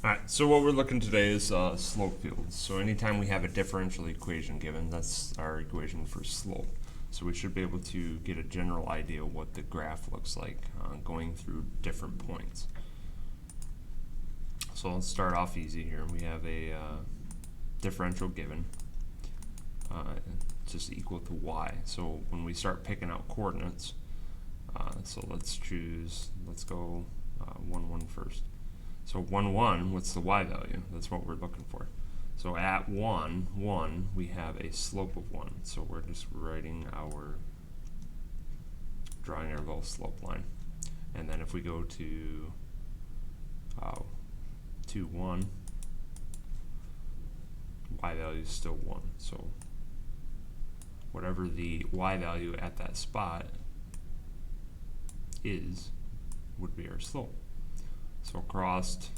Alright, so what we're looking today is slope fields. So anytime we have a differential equation given, that's our equation for slope. So we should be able to get a general idea of what the graph looks like going through different points. So let's start off easy here. We have a differential given, just equal to y. So when we start picking out coordinates, so let's go 1, 1 first. So 1, 1, what's the y value? That's what we're looking for. So at 1, 1, we have a slope of 1. So we're just drawing our little slope line. And then if we go to 2, 1, y value is still 1. So whatever the y value at that spot is, would be our slope. So across,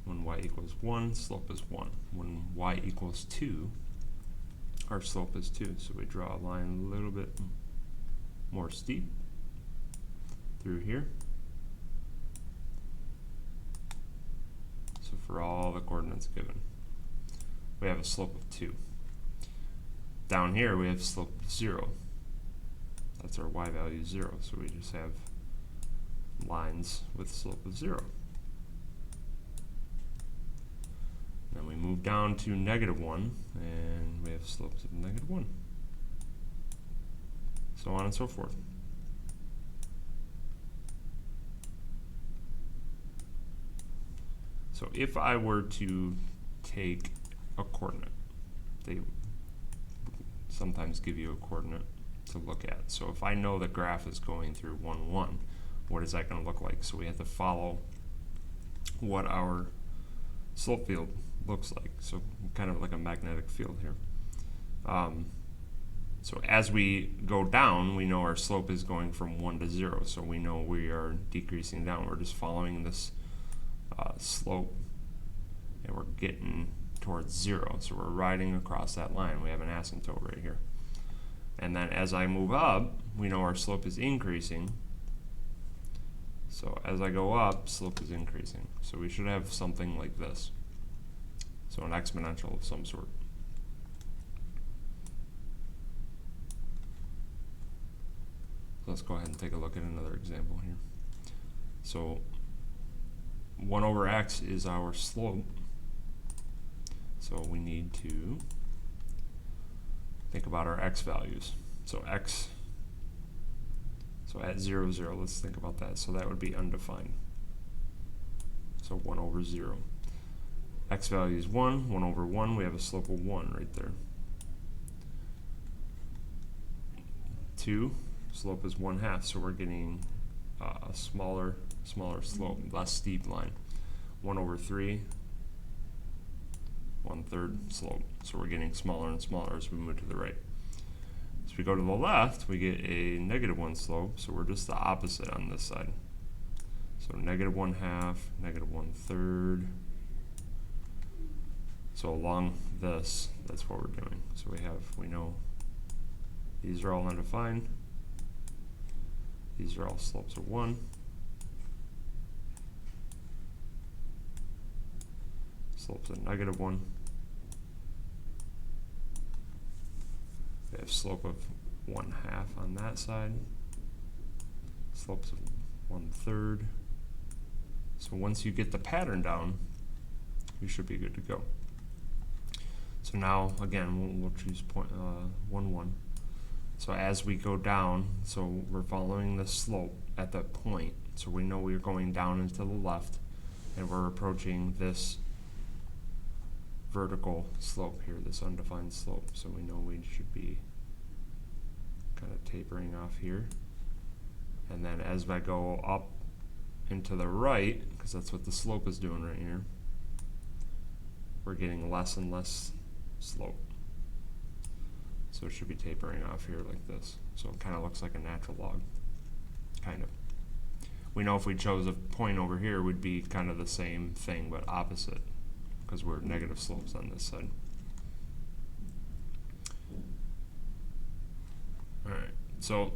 when y equals 1, slope is 1. When y equals 2, our slope is 2. So we draw a line a little bit more steep through here. So for all the coordinates given, we have a slope of 2. Down here we have a slope of 0. That's our y value 0. So we just have lines with slope of 0. Then we move down to -1, and we have slopes of -1. So on and so forth. So if I were to take a coordinate, they sometimes give you a coordinate to look at. So if I know the graph is going through 1, 1, what is that going to look like? So we have to follow what our slope field looks like. So kind of like a magnetic field here. So as we go down, we know our slope is going from 1 to 0. So we know we are decreasing down. We're just following this slope, and we're getting towards 0. So we're riding across that line. We have an asymptote right here. And then as I move up, we know our slope is increasing. So as I go up, slope is increasing. So we should have something like this. So an exponential of some sort. So let's go ahead and take a look at another example here. So 1 over x is our slope. So we need to think about our x values. So x, so at 0, 0, let's think about that. So that would be undefined. So 1 over 0. X value is 1, 1 over 1, we have a slope of 1 right there. 2, slope is 1/2, so we're getting a smaller slope, less steep line. 1 over 3, 1/3 slope. So we're getting smaller and smaller as we move to the right. As we go to the left, we get a -1 slope, so we're just the opposite on this side. So -1/2, -1/3. So along this, that's what we're doing. So we know these are all undefined. These are all slopes of 1. Slopes of -1. We have slope of 1/2 on that side. Slopes of 1/3. So once you get the pattern down, you should be good to go. So now, again, we'll choose 1, 1. So as we go down, so we're following the slope at that point. So we know we're going down and to the left, and we're approaching this vertical slope here, this undefined slope. So we know we should be kind of tapering off here. And then as I go up and to the right, because that's what the slope is doing right here, we're getting less and less slope. So it should be tapering off here like this. So it kind of looks like a natural log, kind of. We know if we chose a point over here, would be kind of the same thing, but opposite, because we're negative slopes on this side. Alright, So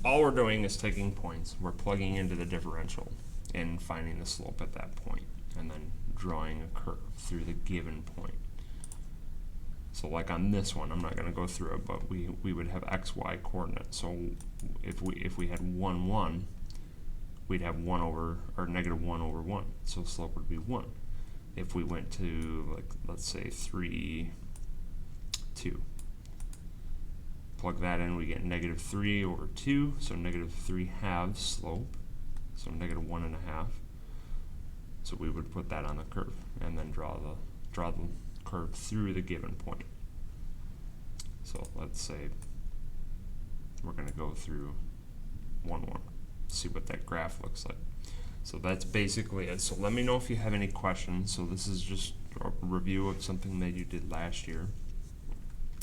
all we're doing is taking points. We're plugging into the differential and finding the slope at that point, and then drawing a curve through the given point. So like on this one, I'm not going to go through it, but we would have XY coordinates. So if we had 1, 1, we'd have 1 over, or negative 1 over 1. So the slope would be 1. If we went to, like, let's say 3, 2. Plug that in, we get negative 3 over 2, so negative 3 halves slope, so negative 1.5. So we would put that on the curve, and then draw the curve through the given point. So let's say we're going to go through 1, 1, see what that graph looks like. So that's basically it. So let me know if you have any questions. So this is just a review of something that you did last year.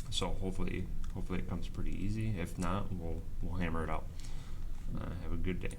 So hopefully it comes pretty easy. If not, we'll hammer it out. Have a good day.